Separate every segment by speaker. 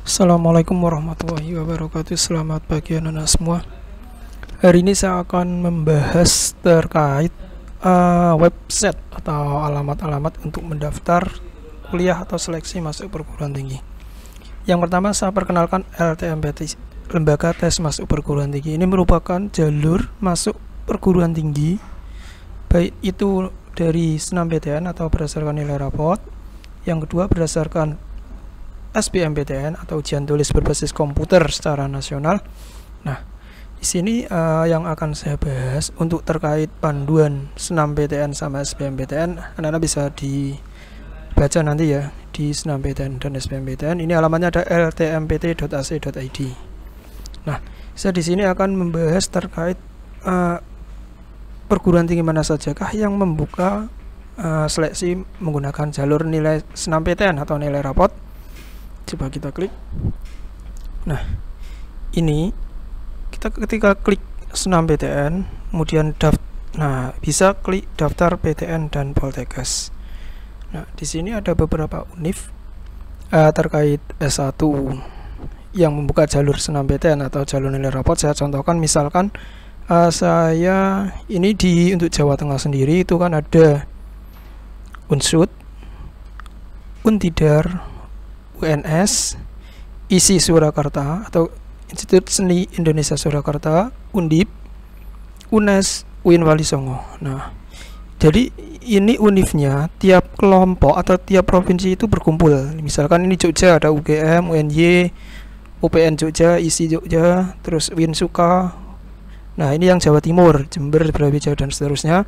Speaker 1: Assalamualaikum warahmatullahi wabarakatuh. Selamat pagi anak-anak semua. Hari ini saya akan membahas terkait website atau alamat-alamat untuk mendaftar kuliah atau seleksi masuk perguruan tinggi. Yang pertama saya perkenalkan LTMPT, Lembaga Tes Masuk Perguruan Tinggi. Ini merupakan jalur masuk perguruan tinggi, baik itu dari SNMPTN atau berdasarkan nilai rapot. Yang kedua berdasarkan SBMPTN atau ujian tulis berbasis komputer secara nasional. Nah, di sini yang akan saya bahas untuk terkait panduan SNMPTN sama SBMPTN, anak-anak bisa dibaca nanti ya di SNMPTN dan SBMPTN. Ini alamatnya ada ltmpt.ac.id. Nah, saya di sini akan membahas terkait perguruan tinggi mana sajakah yang membuka seleksi menggunakan jalur nilai SNMPTN atau nilai rapot. Coba kita klik. Nah, ini kita ketika klik SNMPTN, kemudian bisa klik daftar PTN dan Poltekkes. Nah, di sini ada beberapa univ terkait S1 yang membuka jalur SNMPTN atau jalur nilai rapot. Saya contohkan, misalkan saya ini untuk Jawa Tengah sendiri itu kan ada Unsud, Untidar, UNS, ISI Surakarta atau Institut Seni Indonesia Surakarta, Undip, UNES, UIN Wali Songo. Nah, jadi ini univnya tiap kelompok atau tiap provinsi itu berkumpul. Misalkan ini Jogja ada UGM, UNY, UPN Jogja, ISI Jogja, terus UIN Suka. Nah, ini yang Jawa Timur, Jember, Brawijaya dan seterusnya.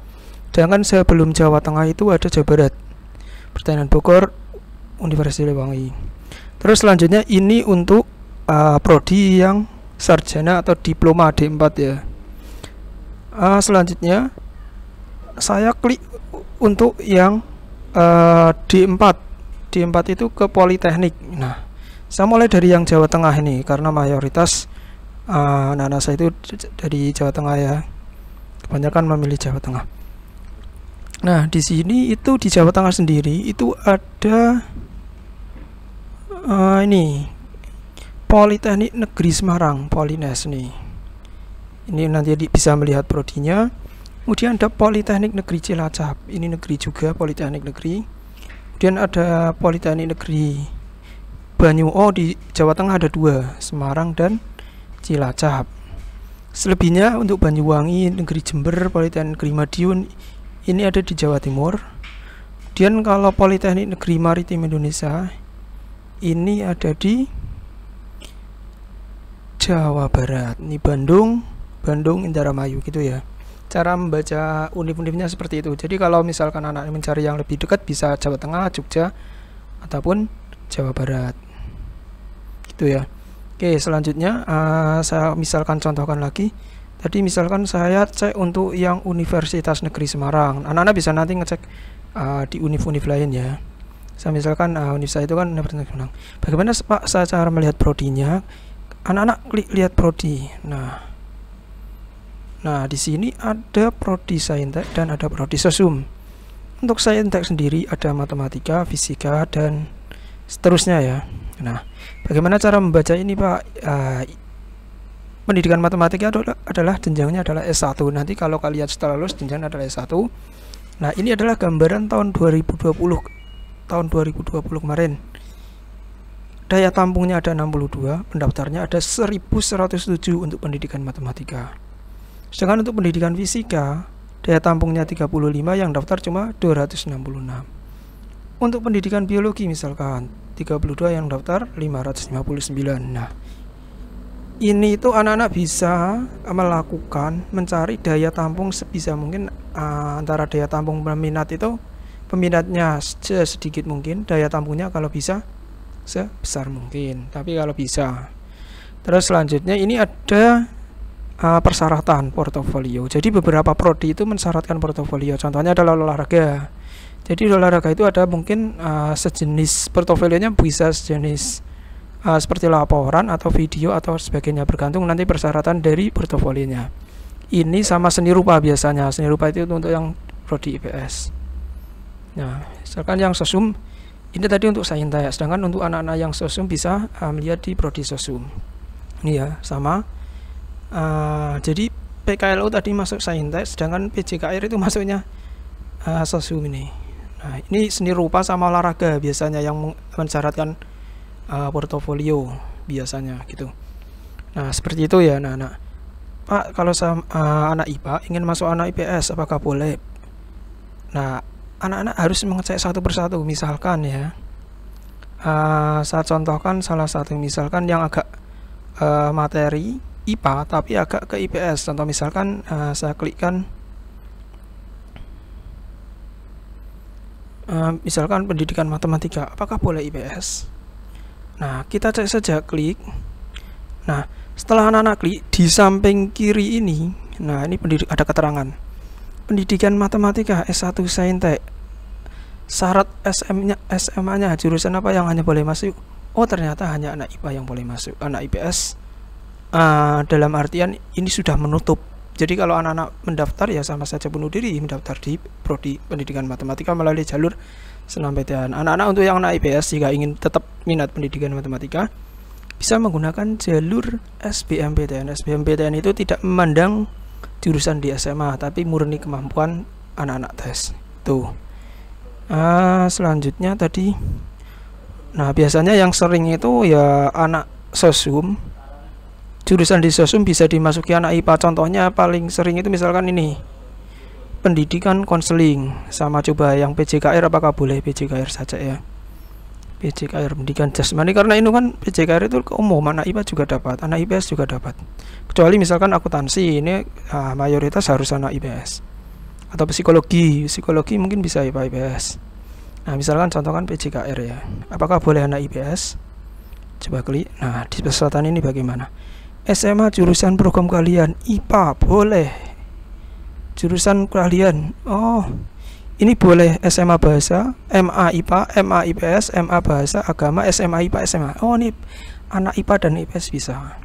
Speaker 1: Sedangkan sebelum Jawa Tengah itu ada Jawa Barat, Pertanian Bogor, Universitas Lewangi. Terus selanjutnya ini untuk prodi yang sarjana atau diploma D4 ya. Selanjutnya saya klik untuk yang D4. D4 itu ke Politeknik. Nah, saya mulai dari yang Jawa Tengah ini karena mayoritas anak-anak saya itu dari Jawa Tengah ya. Kebanyakan memilih Jawa Tengah. Nah, di sini itu di Jawa Tengah sendiri itu ada ini Politeknik Negeri Semarang, Polines nih. Ini nanti bisa melihat prodinya. Kemudian ada Politeknik Negeri Cilacap, ini negeri juga, Politeknik Negeri. Kemudian ada Politeknik Negeri Banyuwangi, di Jawa Tengah ada dua, Semarang dan Cilacap. Selebihnya untuk Banyuwangi, Negeri Jember, Politeknik Negeri Madiun, ini ada di Jawa Timur. Kemudian kalau Politeknik Negeri Maritim Indonesia, ini ada di Jawa Barat. Ini Bandung, Indramayu gitu ya. Cara membaca univ-univnya seperti itu. Jadi kalau misalkan anak mencari yang lebih dekat bisa Jawa Tengah, Jogja, ataupun Jawa Barat. Gitu ya. Oke, selanjutnya saya misalkan contohkan lagi. Tadi misalkan saya cek untuk yang Universitas Negeri Semarang. Anak-anak bisa nanti ngecek di univ-univ lain ya. Saya misalkan univ saya itu kan Universitas Semarang. Bagaimana Pak saya cara melihat prodinya? Anak-anak klik lihat prodi. Nah, di sini ada prodi Saintek dan ada prodi Sosum. Untuk Saintek sendiri ada matematika, fisika dan seterusnya ya. Nah, bagaimana cara membaca ini Pak? Pendidikan matematika adalah jenjangnya adalah S1. Nanti kalau kalian setelah lulus jenjangnya adalah S1. Nah, ini adalah gambaran tahun 2020 kemarin. Daya tampungnya ada 62, pendaftarnya ada 1107 untuk pendidikan matematika. Sedangkan untuk pendidikan fisika, daya tampungnya 35, yang daftar cuma 266. Untuk pendidikan biologi misalkan 32, yang daftar 559. Nah, ini itu anak-anak bisa melakukan mencari daya tampung sebisa mungkin antara daya tampung peminatnya sedikit mungkin, daya tampungnya kalau bisa sebesar mungkin, tapi kalau bisa. Terus selanjutnya ini ada persyaratan portofolio. Jadi beberapa prodi itu mensyaratkan portofolio. Contohnya adalah olahraga. Jadi olahraga itu ada mungkin sejenis portofolionya bisa sejenis seperti laporan atau video atau sebagainya, bergantung nanti persyaratan dari portofolionya. Ini sama seni rupa biasanya. Seni rupa itu untuk yang prodi IPS. Nah, misalkan yang Sosum Ini tadi untuk saintek, sedangkan untuk anak-anak yang sosum bisa melihat di prodi sosum. Ini ya, sama. Jadi PKLU tadi masuk saintek, sedangkan PJKR itu masuknya sosum ini. Nah, ini seni rupa sama olahraga biasanya yang mensyaratkan portofolio biasanya gitu. Nah, seperti itu ya anak-anak. Pak, kalau anak IPA ingin masuk anak IPS, apakah boleh? Nah, anak-anak harus mengecek satu persatu. Misalkan ya, saya contohkan salah satu, misalkan yang agak materi IPA tapi agak ke IPS. Contoh misalkan saya klikkan misalkan pendidikan matematika, apakah boleh IPS? Nah, kita cek saja, klik. Nah, setelah anak-anak klik di samping kiri ini, nah ini ada keterangan pendidikan matematika S1 saintek, syarat SMA-nya jurusan apa yang hanya boleh masuk. Oh, ternyata hanya anak IPA yang boleh masuk. Anak IPS dalam artian ini sudah menutup. Jadi kalau anak-anak mendaftar ya sama saja bunuh diri mendaftar di prodi pendidikan matematika melalui jalur SNMPTN. Anak-anak untuk yang anak IPS jika ingin tetap minat pendidikan matematika bisa menggunakan jalur SBMPTN. SBMPTN itu tidak memandang jurusan di SMA tapi murni kemampuan anak-anak tes. Tuh. Selanjutnya tadi, nah biasanya yang sering itu ya anak sosum. Jurusan di sosum bisa dimasuki anak IPA. Contohnya paling sering itu misalkan ini, pendidikan konseling. Sama coba yang PJKR, apakah boleh PJKR saja ya. PJKR pendidikan jasmani, karena ini kan PJKR itu umum, anak IPA juga dapat, anak IPS juga dapat. Kecuali misalkan akuntansi, ini mayoritas harus anak IPS. Atau psikologi mungkin bisa IPA IPS. Nah, misalkan contohkan PJKR ya. Apakah boleh anak IPS? Coba klik. Nah, di persyaratan ini bagaimana? SMA jurusan program kalian IPA boleh. Jurusan kalian, oh ini boleh SMA bahasa, MA IPA, MA IPS, MA bahasa agama, SMA IPA, SMA. Oh, ini anak IPA dan IPS bisa.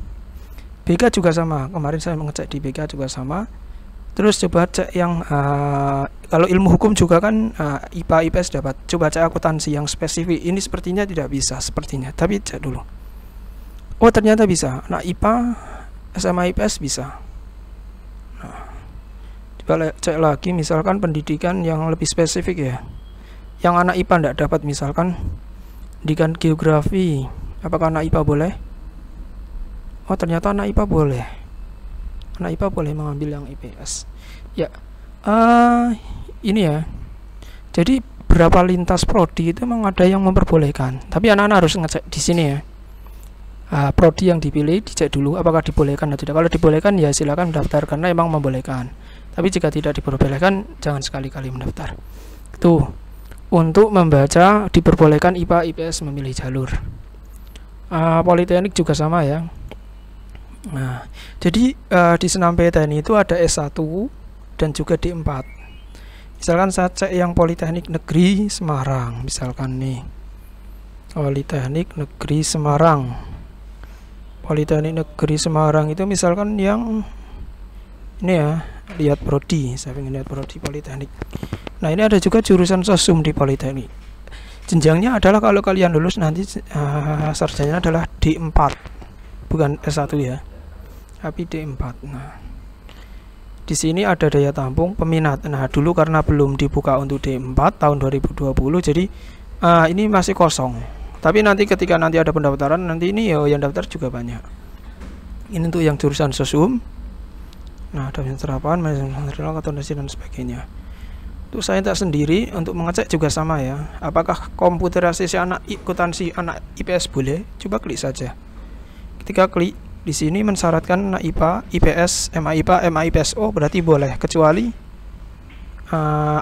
Speaker 1: BK juga sama. Kemarin saya mengecek di BK juga sama. Terus coba cek yang kalau ilmu hukum juga kan IPA IPS dapat. Coba cek akuntansi yang spesifik. Ini sepertinya tidak bisa sepertinya. Tapi cek dulu. Oh, ternyata bisa. Anak IPA SMA IPS bisa. Nah, coba cek lagi misalkan pendidikan yang lebih spesifik ya. Yang anak IPA tidak dapat, misalkan pendidikan geografi. Apakah anak IPA boleh? Oh, ternyata anak IPA boleh. Anak IPA boleh mengambil yang IPS. Ya, ini ya. Jadi berapa lintas prodi itu memang ada yang memperbolehkan. Tapi anak-anak harus ngecek di sini ya. Prodi yang dipilih dicek dulu apakah dibolehkan atau tidak. Kalau dibolehkan ya silakan mendaftar karena emang membolehkan. Tapi jika tidak diperbolehkan jangan sekali-kali mendaftar. Itu untuk membaca diperbolehkan IPA IPS memilih jalur. Politeknik juga sama ya. Nah, jadi di SNMPTN itu ada S1 dan juga D4. Misalkan saya cek yang Politeknik Negeri Semarang, misalkan nih. Politeknik Negeri Semarang. Politeknik Negeri Semarang itu misalkan yang ini ya, lihat prodi, saya ingin lihat prodi Politeknik. Nah, ini ada juga jurusan sosum di Politeknik. Jenjangnya adalah kalau kalian lulus nanti sarjana adalah D4, bukan S1 ya, tapi D4. Nah, di sini ada daya tampung peminat. Nah, dulu karena belum dibuka untuk D4 tahun 2020, jadi ini masih kosong. Tapi nanti ketika nanti ada pendaftaran, nanti ini ya yang daftar juga banyak. Ini untuk yang jurusan sosum. Nah, ada yang terapan, material, akuntansi dan sebagainya. Untuk saya tak sendiri untuk mengecek juga sama ya. Apakah komputerasi anak akuntansi anak IPS boleh? Coba klik saja. Ketika klik di sini mensyaratkan anak IPA, IPS, MA IPA, MA IPS, oh berarti boleh. Kecuali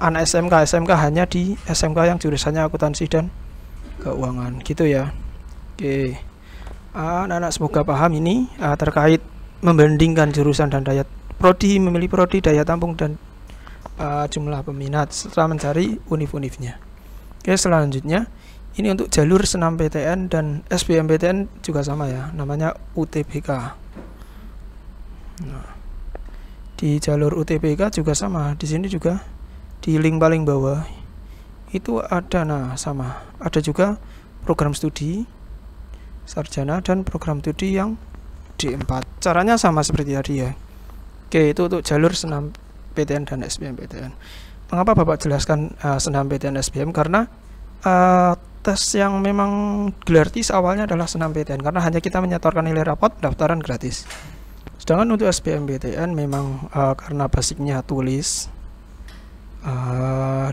Speaker 1: anak SMK hanya di SMK yang jurusannya akuntansi dan keuangan gitu ya. Oke, anak-anak semoga paham ini terkait membandingkan jurusan dan daya prodi, memilih prodi, daya tampung dan jumlah peminat setelah mencari univ-univnya. Oke, selanjutnya ini untuk jalur SNMPTN dan SBMPTN juga sama ya, namanya UTBK. Nah, di jalur UTBK juga sama, di sini juga di link paling bawah itu ada, nah sama, ada juga program studi sarjana dan program studi yang D4. Caranya sama seperti tadi ya. Oke, itu untuk jalur SNMPTN dan SBMPTN. Mengapa Bapak jelaskan SNMPTN SBM? Karena tes yang memang gratis awalnya adalah SNMPTN, karena hanya kita menyetorkan nilai rapot, pendaftaran gratis. Sedangkan untuk SBMPTN memang karena basicnya tulis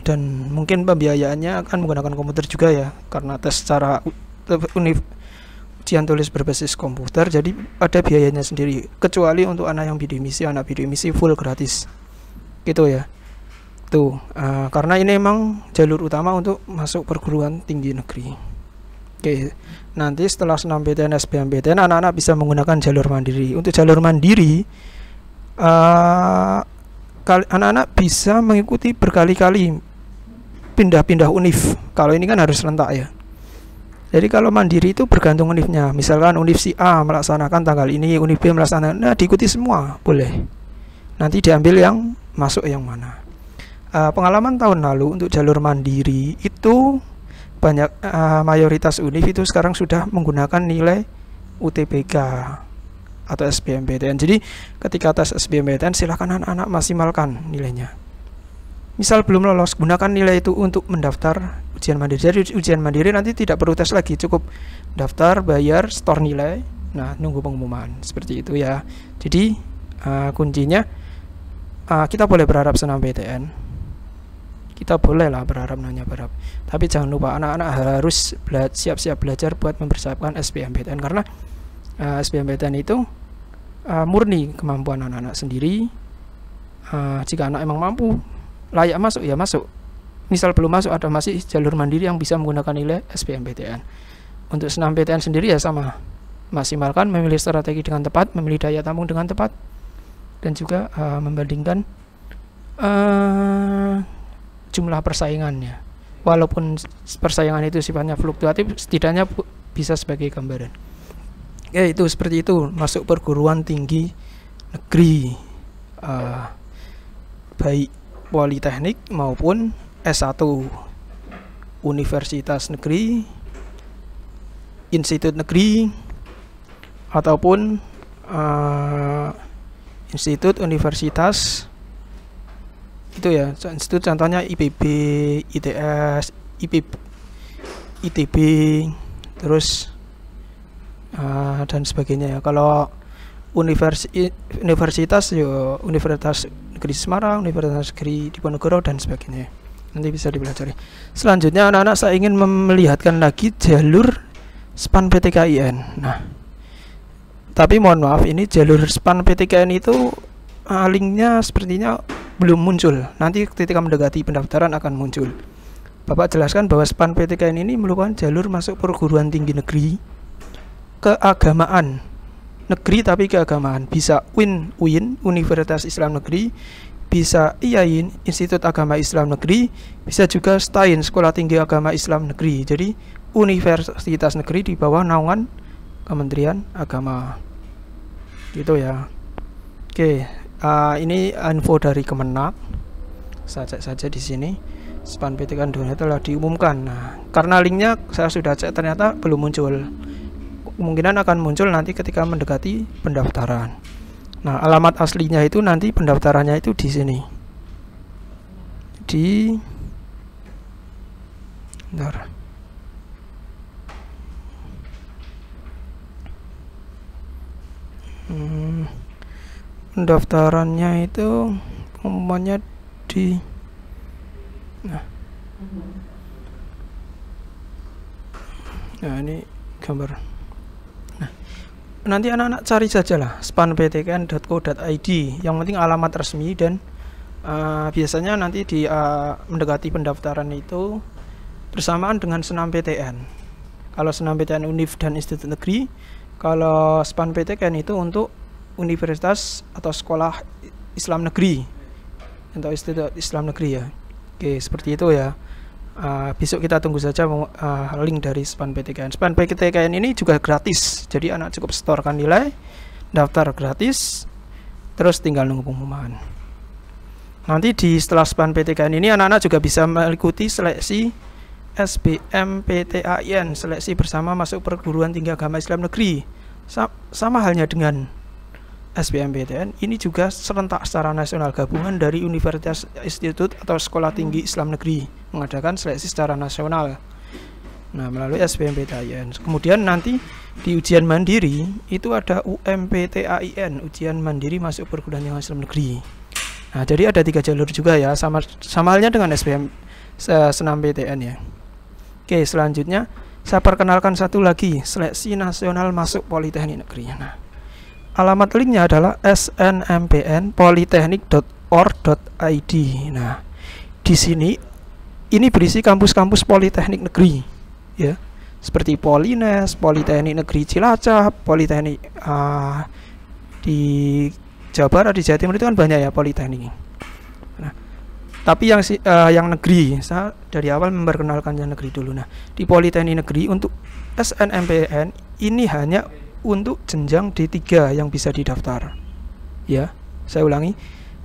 Speaker 1: dan mungkin pembiayaannya akan menggunakan komputer juga ya, karena tes secara ujian tulis berbasis komputer, jadi ada biayanya sendiri. Kecuali untuk anak yang bidik misi full gratis, gitu ya. Tuh, karena ini memang jalur utama untuk masuk perguruan tinggi negeri. Oke, nanti setelah SNMPTN SBMPTN anak-anak bisa menggunakan jalur mandiri. Untuk jalur mandiri, anak-anak bisa mengikuti berkali-kali pindah-pindah univ. Kalau ini kan harus rentak ya. Jadi kalau mandiri itu bergantung univnya. Misalkan univ si A melaksanakan tanggal ini, univ B melaksanakan, nah diikuti semua boleh. Nanti diambil yang masuk yang mana. Pengalaman tahun lalu untuk jalur mandiri itu banyak mayoritas univ itu sekarang sudah menggunakan nilai UTBK atau SBMPTN. Jadi ketika tes SBMPTN silahkan anak-anak maksimalkan nilainya. Misal belum lolos, gunakan nilai itu untuk mendaftar ujian mandiri. Jadi ujian mandiri nanti tidak perlu tes lagi, cukup daftar, bayar, store nilai, nah nunggu pengumuman, seperti itu ya. Jadi kuncinya kita boleh berharap SNMPTN, kita bolehlah berharap, tapi jangan lupa anak-anak harus siap-siap belajar buat mempersiapkan SBMPTN, karena SBMPTN itu murni kemampuan anak-anak sendiri. Jika anak emang mampu, layak masuk ya masuk. Misal belum masuk, ada masih jalur mandiri yang bisa menggunakan nilai SBMPTN. Untuk SNMPTN sendiri ya sama, maksimalkan, memilih strategi dengan tepat, memilih daya tampung dengan tepat, dan juga membandingkan jumlah persaingannya. Walaupun persaingan itu sifatnya fluktuatif, setidaknya bisa sebagai gambaran. Ya itu seperti itu, masuk perguruan tinggi negeri, baik politeknik maupun S1, universitas negeri, institut negeri, ataupun institut universitas. Itu ya, institut contohnya IPB, ITS, ITB, terus dan sebagainya ya. Kalau universitas ya Universitas Negeri Semarang, Universitas Negeri Diponegoro dan sebagainya. Nanti bisa dipelajari. Selanjutnya anak-anak saya ingin melihatkan lagi jalur SPAN PTKIN. Nah, tapi mohon maaf, ini jalur SPAN PTKIN itu linknya sepertinya belum muncul. Nanti ketika mendekati pendaftaran akan muncul. Bapak jelaskan bahwa SPAN PTKIN ini merupakan jalur masuk perguruan tinggi negeri keagamaan negeri, tapi keagamaan. Bisa UIN, Universitas Islam Negeri, bisa IAIN, Institut Agama Islam Negeri, bisa juga STAIN, Sekolah Tinggi Agama Islam Negeri. Jadi universitas negeri di bawah naungan Kementerian Agama, gitu ya. Oke, ini info dari Kemenak. Saja di sini SPAN PTKIN telah diumumkan. Nah, karena linknya saya sudah cek ternyata belum muncul. Kemungkinan akan muncul nanti ketika mendekati pendaftaran. Nah, alamat aslinya itu nanti pendaftarannya itu di sini. Bentar. Pendaftarannya itu pengumumannya di nah ini gambar. Nah, nanti anak-anak cari saja lah spanptkn.co.id, yang penting alamat resmi. Dan biasanya nanti di mendekati pendaftaran itu bersamaan dengan SNMPTN. Kalau SNMPTN Univ dan Institut Negeri, kalau SPAN PTKN itu untuk universitas atau sekolah Islam negeri atau institut Islam negeri ya. Oke, seperti itu ya. Besok kita tunggu saja link dari SPAN PTKN. SPAN PTKN ini juga gratis, jadi anak cukup setorkan nilai, daftar gratis, terus tinggal nunggu pengumuman. Nanti setelah SBMPTKN ini anak-anak juga bisa mengikuti seleksi SBMPTAIN, seleksi bersama masuk perguruan tinggi agama Islam negeri. Sama halnya dengan SBMPTN, ini juga serentak secara nasional, gabungan dari universitas, institut atau sekolah tinggi Islam negeri mengadakan seleksi secara nasional. Nah, melalui SBMPTAIN. Kemudian nanti di ujian mandiri itu ada UMPTAIN, ujian mandiri masuk perguruan tinggi Islam negeri. Nah, jadi ada 3 jalur juga ya, sama halnya dengan SNMPTN ya. Oke, selanjutnya saya perkenalkan satu lagi, seleksi nasional masuk Politeknik Negeri. Nah, alamat linknya adalah snmpnpoliteknik.or.id. Nah, di sini ini berisi kampus-kampus Politeknik Negeri, ya, seperti Polines, Politeknik Negeri Cilacap, Politeknik di Jawa Barat, di Jawa Timur itu kan banyak ya Politeknik. Nah, tapi yang negeri, saya dari awal memperkenalkan yang negeri dulu. Nah, di Politeknik Negeri untuk SNMPN ini hanya untuk jenjang D3 yang bisa didaftar. Ya, saya ulangi,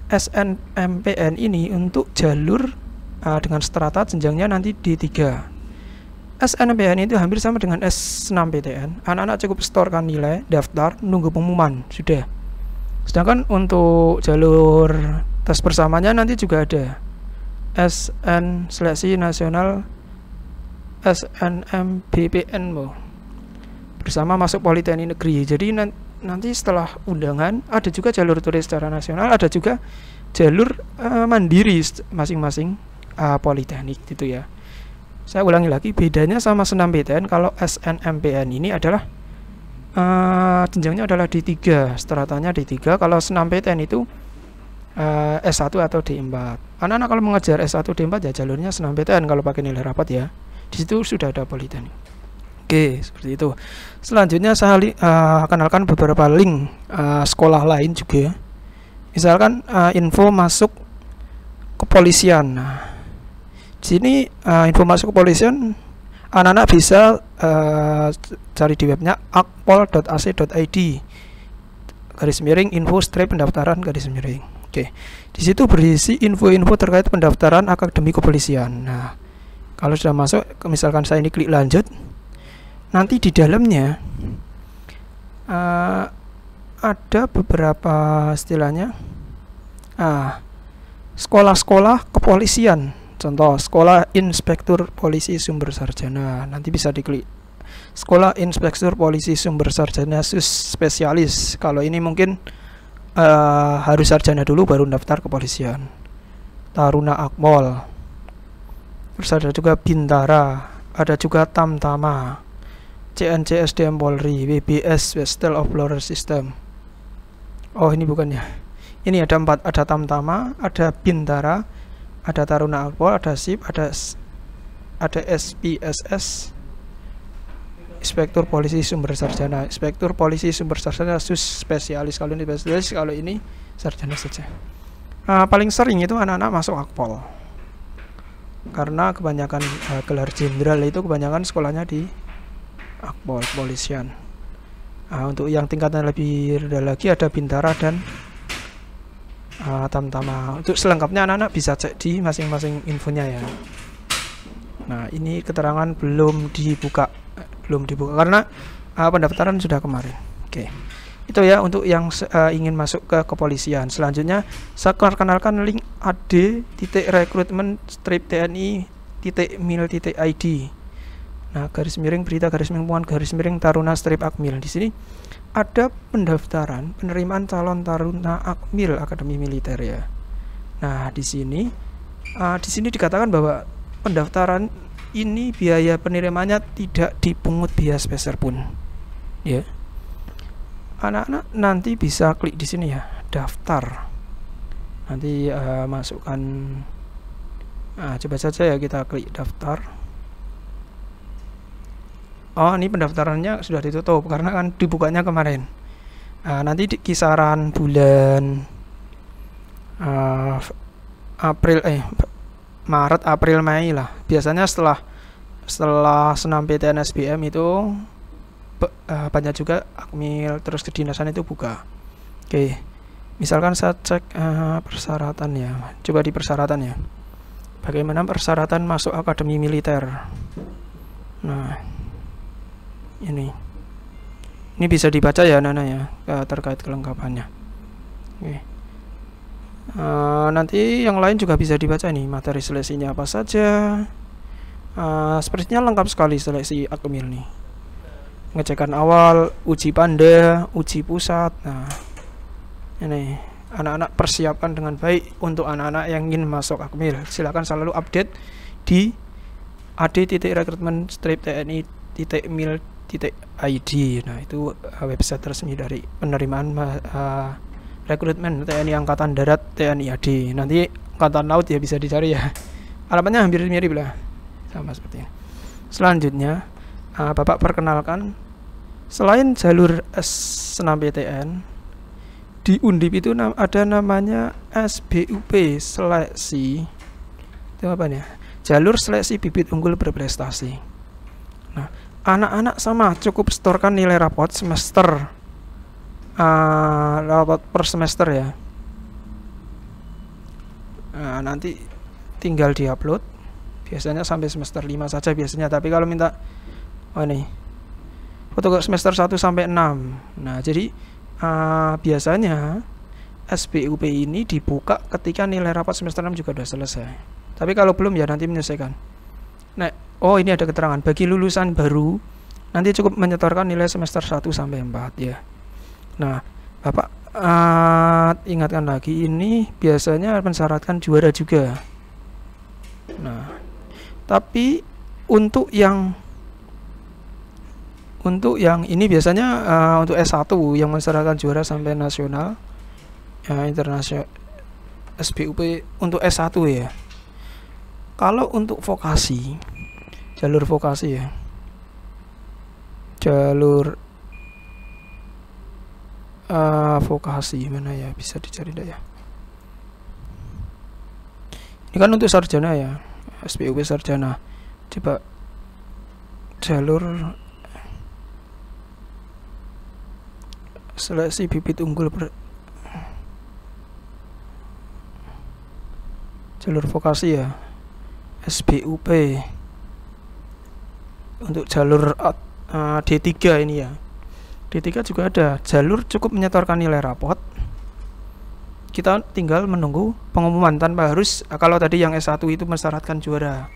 Speaker 1: SNMPN ini untuk jalur dengan strata jenjangnya nanti D3. SNMPN itu hampir sama dengan S6PTN. Anak-anak cukup setorkan nilai, daftar, nunggu pengumuman, sudah. Sedangkan untuk jalur tes bersamanya nanti juga ada SN seleksi nasional SNMBPN bersama masuk Politeknik Negeri. Jadi nanti setelah undangan ada juga jalur turis secara nasional, ada juga jalur mandiri masing-masing politeknik gitu ya. Saya ulangi lagi, bedanya sama SNMPTN, kalau SNMPN ini adalah jenjangnya adalah D3, stratanya D3. Kalau SNMPTN itu S1 atau D4. Anak-anak kalau mengejar S1 D4 ya jalurnya SNMPTN kalau pakai nilai rapat ya. Di situ sudah ada politeknik. Oke, seperti itu. Selanjutnya saya kenalkan beberapa link sekolah lain juga. Misalkan info masuk kepolisian. Nah, di sini info masuk kepolisian anak-anak bisa cari di webnya akpol.ac.id /info pendaftaran /. Oke, di situ berisi info-info terkait pendaftaran akademi kepolisian. Nah, kalau sudah masuk, misalkan saya ini klik lanjut, nanti di dalamnya ada beberapa istilahnya sekolah-sekolah kepolisian. Contoh, sekolah inspektur polisi sumber sarjana, nanti bisa diklik sekolah inspektur polisi sumber sarjana sus spesialis. Kalau ini mungkin harus sarjana dulu baru daftar kepolisian. Taruna Akmol, terus ada juga Bintara, ada juga Tamtama, CNC SDM Polri, WBS Westell of Blower System. Oh, ini bukannya. Ini ada 4, ada Tamtama, ada Bintara, ada Taruna Akpol, ada SIP, ada SPSS, Inspektur Polisi Sumber Sarjana, Inspektur Polisi Sumber Sarjana sus spesialis. Kalau ini spesialis, kalau ini sarjana saja. Paling sering itu anak-anak masuk Akpol, karena kebanyakan gelar jenderal itu kebanyakan sekolahnya di Akpol kepolisian. Untuk yang tingkatan lebih rendah lagi ada Bintara dan Tamtama. Untuk selengkapnya anak-anak bisa cek di masing-masing infonya ya. Nah, ini keterangan belum dibuka karena pendaftaran sudah kemarin. Oke, itu ya untuk yang ingin masuk ke kepolisian. Selanjutnya saya perkenalkan link ad.rekrutmen-tni.mil.id. Nah, /berita/pengumuman/taruna-akmil. Di sini ada pendaftaran penerimaan calon taruna akmil Akademi Militer ya. Nah, di sini dikatakan bahwa pendaftaran ini biaya penerimaannya tidak dipungut biaya sepeser pun. Ya. Anak-anak nanti bisa klik di sini ya, daftar. Nanti masukkan coba saja ya, kita klik daftar. Oh, ini pendaftarannya sudah ditutup karena kan dibukanya kemarin. Nanti di kisaran bulan Maret, April, Mei lah. Biasanya setelah SNMPTN SBM itu banyak juga akmil terus kedinasan itu buka. Oke. Misalkan saya cek persyaratan ya, coba di persyaratan ya. Bagaimana persyaratan masuk akademi militer? Nah, ini bisa dibaca ya Nana ya, terkait kelengkapannya. Oke. Nanti yang lain juga bisa dibaca nih, materi seleksinya apa saja. Sepertinya lengkap sekali seleksi akmil nih. Pengecekan awal, uji panda, uji pusat. Nah, ini anak-anak persiapkan dengan baik untuk anak-anak yang ingin masuk akmil. Silakan selalu update di ad.rekrutmen-tni.mil.id. Nah, itu website resmi dari penerimaan rekrutmen TNI Angkatan Darat TNI AD. Nanti Angkatan Laut ya bisa dicari ya. Alamatnya hampir mirip lah, sama seperti ini. Selanjutnya Bapak perkenalkan, selain jalur SNMPTN, di Undip itu ada namanya SBUP, seleksi itu apa nih? Jalur seleksi bibit unggul berprestasi. Nah, anak-anak sama cukup setorkan nilai rapot semester, rapot per semester ya. Nanti tinggal diupload. Biasanya sampai semester 5 saja biasanya, tapi kalau minta foto semester 1 sampai 6. Nah, jadi biasanya SBUP ini dibuka ketika nilai rapat semester 6 juga sudah selesai. Tapi kalau belum ya nanti menyelesaikan. Nah, ini ada keterangan bagi lulusan baru nanti cukup menyetorkan nilai semester 1 sampai 4 ya. Nah, Bapak ingatkan lagi, ini biasanya mensyaratkan juara juga. Nah, tapi untuk yang ini biasanya untuk S1 yang mensyaratkan juara sampai nasional ya, internasional SBUP untuk S1 ya. Kalau untuk vokasi, jalur vokasi ya, jalur vokasi mana ya, bisa dicari dah ya. Ini kan untuk sarjana ya, SBUP sarjana. Coba jalur seleksi bibit unggul jalur vokasi ya, SBUP untuk jalur D3 ini ya. D3 juga ada jalur cukup menyetorkan nilai rapot. Kita tinggal menunggu pengumuman tanpa harus, kalau tadi yang S1 itu mensyaratkan juara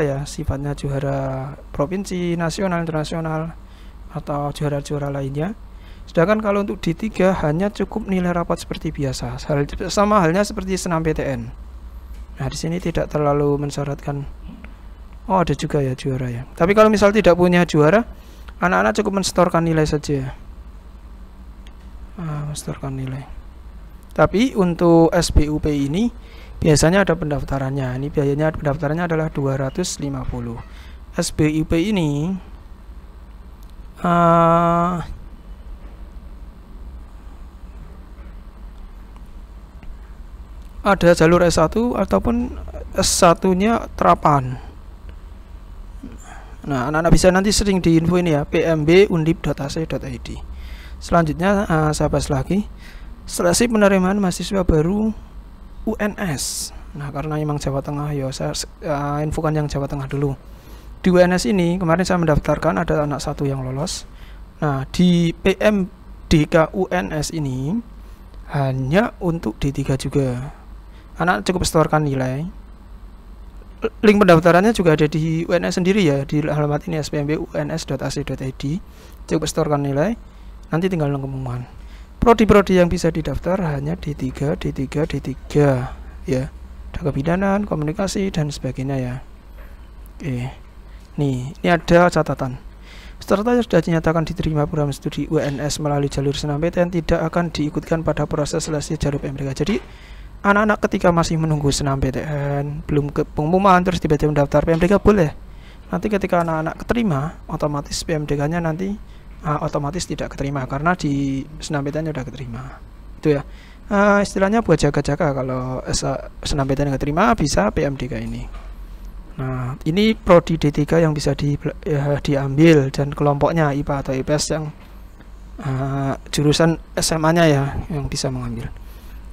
Speaker 1: ya, sifatnya juara provinsi, nasional, internasional atau juara-juara lainnya. Sedangkan kalau untuk D3 hanya cukup nilai rapot seperti biasa, sama halnya seperti SNMPTN. Nah, di sini tidak terlalu mensyaratkan. Ada juga ya juara ya. Tapi kalau misal tidak punya juara, anak-anak cukup mensetorkan nilai saja. Mensetorkan nilai. Tapi untuk SBUP ini biasanya ada pendaftarannya. Ini biayanya pendaftarannya adalah 250. SBUP ini ada jalur S1 ataupun S1-nya terapan. Nah, anak-anak bisa nanti sering diinfo ini ya, pmb.undip.ac.id. Selanjutnya saya bahas lagi seleksi penerimaan mahasiswa baru UNS. Nah, karena memang Jawa Tengah ya, saya infokan yang Jawa Tengah dulu. Di UNS ini kemarin saya mendaftarkan, ada anak satu yang lolos. Nah, di PMDK UNS ini hanya untuk D3 juga. Anak cukup setorkan nilai. Link pendaftarannya juga ada di UNS sendiri ya, di alamat ini spmbuns.ac.id. Cukup setorkan nilai, nanti tinggal nunggu pengumuman. Prodi-prodi yang bisa didaftar hanya D3 ya. Ada kebidanan, komunikasi dan sebagainya ya. Oke. Nih, ini ada catatan. Peserta yang sudah dinyatakan diterima program studi UNS melalui jalur SNMPTN tidak akan diikutkan pada proses seleksi jalur PMDK. Jadi anak-anak ketika masih menunggu SNMPTN, belum ke pengumuman, terus tiba-tiba mendaftar PMDK boleh. Nanti ketika anak-anak keterima, otomatis PMDK-nya nanti otomatis tidak keterima karena di SNMPTN sudah keterima. Itu ya. Istilahnya buat jaga-jaga, kalau SNMPTN keterima bisa PMDK ini. Nah, ini prodi D3 yang bisa diambil dan kelompoknya IPA atau IPS yang jurusan SMA-nya ya yang bisa mengambil.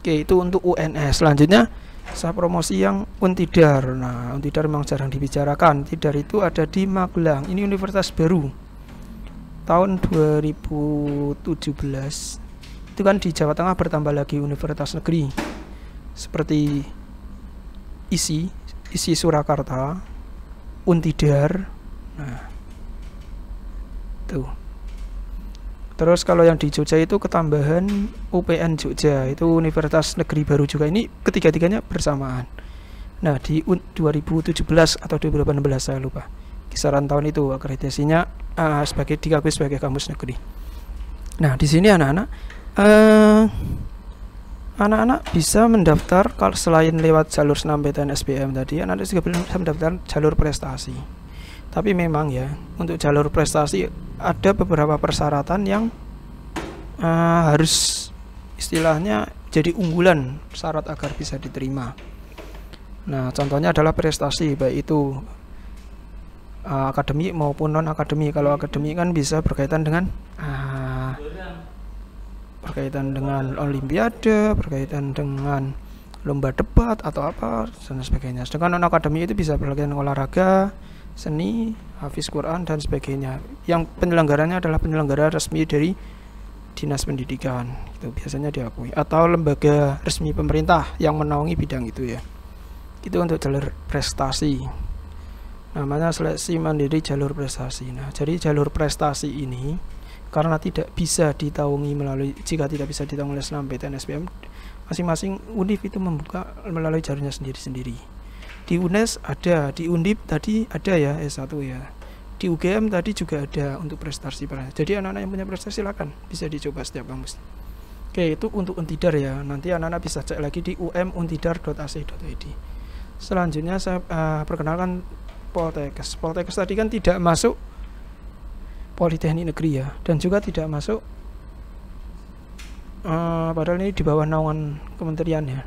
Speaker 1: Oke, itu untuk UNS. Selanjutnya saya promosi yang Untidar. Nah, Untidar memang jarang dibicarakan. Untidar itu ada di Magelang. Ini universitas baru tahun 2017. Itu kan di Jawa Tengah bertambah lagi universitas negeri seperti ISI Surakarta, Untidar. Nah, tuh. Terus kalau yang di Jogja itu ketambahan UPN Jogja, itu universitas negeri baru juga. Ini ketiga-tiganya bersamaan. Nah, di 2017 atau 2018 saya lupa. Kisaran tahun itu akreditasinya diakui sebagai kampus negeri. Nah, di sini anak-anak bisa mendaftar kalau selain lewat jalur SNMPTN SBM tadi, anak-anak juga bisa mendaftar jalur prestasi. Tapi memang ya, untuk jalur prestasi ada beberapa persyaratan yang harus istilahnya jadi unggulan syarat agar bisa diterima. Nah, contohnya adalah prestasi, baik itu akademik maupun non akademik. Kalau akademik kan bisa berkaitan dengan olimpiade, berkaitan dengan lomba debat atau apa dan sebagainya. Sedangkan non akademik itu bisa berkaitan dengan olahraga, seni, hafiz Quran dan sebagainya. Yang penyelenggaranya adalah penyelenggara resmi dari dinas pendidikan, itu biasanya diakui, atau lembaga resmi pemerintah yang menaungi bidang itu ya. Itu untuk jalur prestasi, namanya seleksi mandiri jalur prestasi. Nah, jadi jalur prestasi ini karena tidak bisa ditaungi jika tidak bisa ditaungi oleh SNMPTN SBM, masing-masing univ itu membuka melalui jalurnya sendiri-sendiri. Di UNES ada, di Undip tadi ada ya S1 ya. Di UGM tadi juga ada untuk prestasi. Jadi anak-anak yang punya prestasi silakan bisa dicoba setiap kampus. Oke, itu untuk Untidar ya. Nanti anak-anak bisa cek lagi di umuntidar.ac.id. Selanjutnya saya perkenalkan Poltekkes. Poltekkes tadi kan tidak masuk Politeknik Negeri ya, dan juga tidak masuk padahal ini di bawah naungan kementerian ya.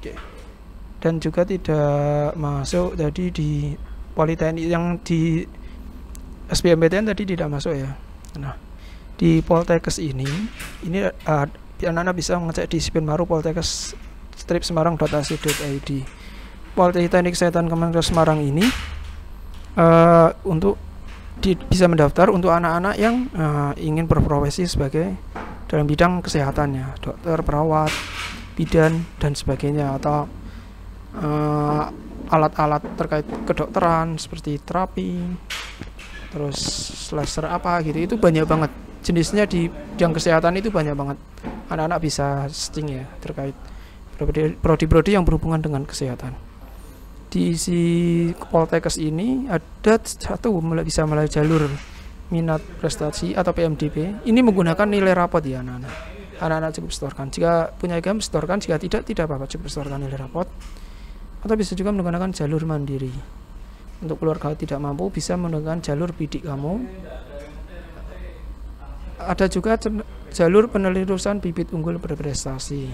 Speaker 1: Oke. Dan juga tidak masuk tadi di Politeknik yang di SBMPTN tadi tidak masuk ya. Nah, di Poltekkes ini anak-anak bisa mengecek di Spinmaru Poltekkes @semarang.ac.id. Politeknik Kesehatan Kementerian Semarang ini untuk bisa mendaftar untuk anak-anak yang ingin berprofesi sebagai dalam bidang kesehatannya, dokter, perawat, bidan dan sebagainya, atau alat-alat terkait kedokteran seperti terapi, terus laser apa gitu. Itu banyak banget jenisnya di bidang kesehatan, itu banyak banget. Anak-anak bisa searching ya terkait prodi-prodi yang berhubungan dengan kesehatan. Di Poltekkes ini ada bisa melalui jalur minat prestasi atau PMDP. Ini menggunakan nilai rapot ya anak-anak. Anak-anak cukup setorkan. Jika punya IGAM setorkan, jika tidak apa-apa, cukup setorkan nilai rapot. Atau bisa juga menggunakan jalur mandiri. Untuk keluarga tidak mampu bisa menggunakan jalur bidik kamu. Ada juga jalur penelusuran bibit unggul berprestasi,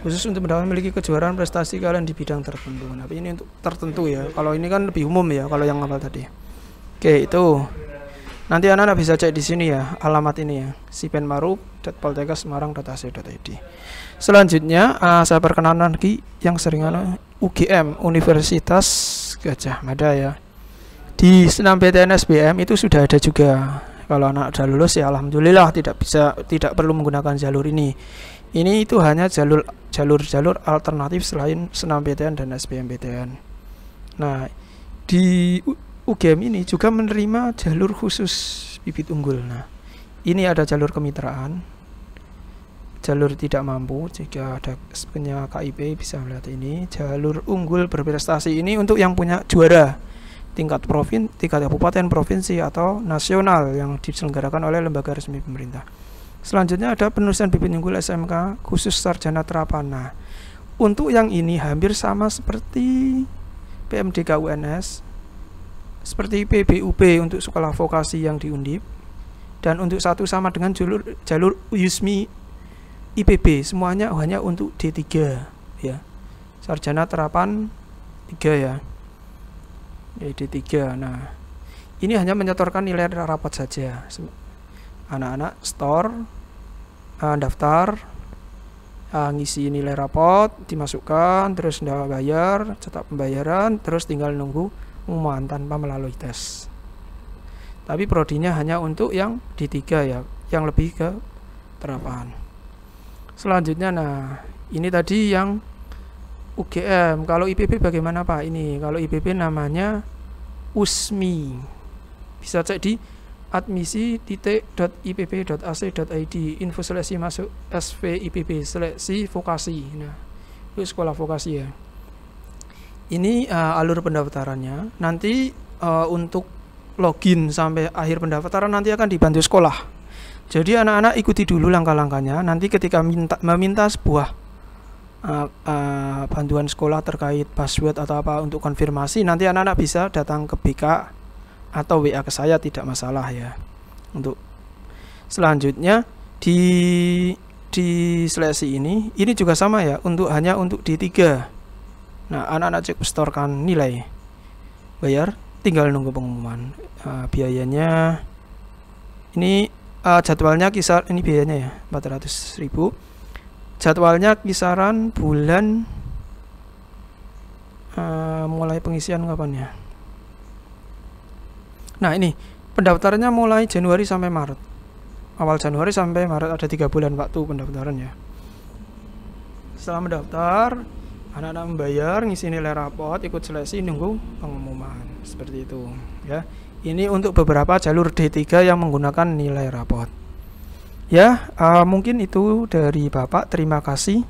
Speaker 1: khusus untuk memiliki kejuaraan prestasi kalian di bidang tertentu. Nah, ini untuk tertentu ya. Kalau ini kan lebih umum ya, kalau yang awal tadi. Oke, itu nanti anak-anak bisa cek di sini ya, alamat ini ya, sipenmaru.poltekkes.semarang.ac.id. Selanjutnya saya perkenalkan lagi yang sering UGM, Universitas Gadjah Mada ya. Di SNMPTN SBM itu sudah ada juga. Kalau anak sudah lulus ya alhamdulillah, tidak perlu menggunakan jalur ini. Ini itu hanya jalur alternatif selain SNMPTN dan SBMPTN. Nah, di UGM ini juga menerima jalur khusus bibit unggul. Nah, ini ada jalur kemitraan, jalur tidak mampu, jika ada punya KIP bisa melihat ini. Jalur unggul berprestasi ini untuk yang punya juara tingkat kabupaten, provinsi atau nasional yang diselenggarakan oleh lembaga resmi pemerintah. Selanjutnya ada penulisan bibit unggul SMK khusus sarjana terapan. Nah, untuk yang ini hampir sama seperti PMDK UNS, seperti PBUB untuk sekolah vokasi yang di Undip, dan untuk satu sama dengan jalur USMI IPB, semuanya hanya untuk D3 ya. Sarjana terapan 3 ya. D3. Nah, ini hanya menyetorkan nilai rapot saja. anak-anak store, daftar, ngisi nilai rapot, dimasukkan, terus bayar, cetak pembayaran, terus tinggal nunggu pengumuman tanpa melalui tes. Tapi prodinya hanya untuk yang D3 ya, yang lebih ke terapan. Selanjutnya, nah ini tadi yang UGM. Kalau IPB bagaimana Pak? Ini kalau IPB namanya USMI. Bisa cek di admisi.ipb.ac.id, info seleksi masuk SV IPB, seleksi vokasi. Nah, itu sekolah vokasi ya. Ini alur pendaftarannya. Nanti untuk login sampai akhir pendaftaran nanti akan dibantu sekolah. Jadi anak-anak ikuti dulu langkah-langkahnya. Nanti ketika meminta sebuah bantuan sekolah terkait password atau apa untuk konfirmasi, nanti anak-anak bisa datang ke BK atau WA ke saya, tidak masalah ya. Untuk selanjutnya di seleksi ini juga sama ya, hanya untuk D3. Nah, anak-anak cek setorkan nilai, bayar, tinggal nunggu pengumuman. Biayanya ini jadwalnya ini biayanya ya 400.000. Jadwalnya kisaran bulan mulai pengisian kapan ya? Nah, ini pendaftarannya mulai Januari sampai Maret. Awal Januari sampai Maret, ada 3 bulan waktu pendaftarannya. Setelah mendaftar, anak-anak membayar, ngisi nilai rapot, ikut seleksi, nunggu pengumuman. Seperti itu ya. Ini untuk beberapa jalur D3 yang menggunakan nilai rapot. Ya, mungkin itu dari Bapak. Terima kasih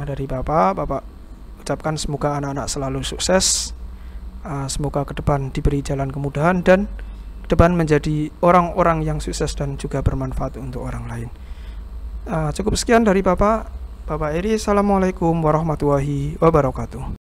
Speaker 1: dari Bapak ucapkan semoga anak-anak selalu sukses. Semoga ke depan diberi jalan kemudahan dan ke depan menjadi orang-orang yang sukses dan juga bermanfaat untuk orang lain. Cukup sekian dari Bapak Eri. Assalamualaikum warahmatullahi wabarakatuh.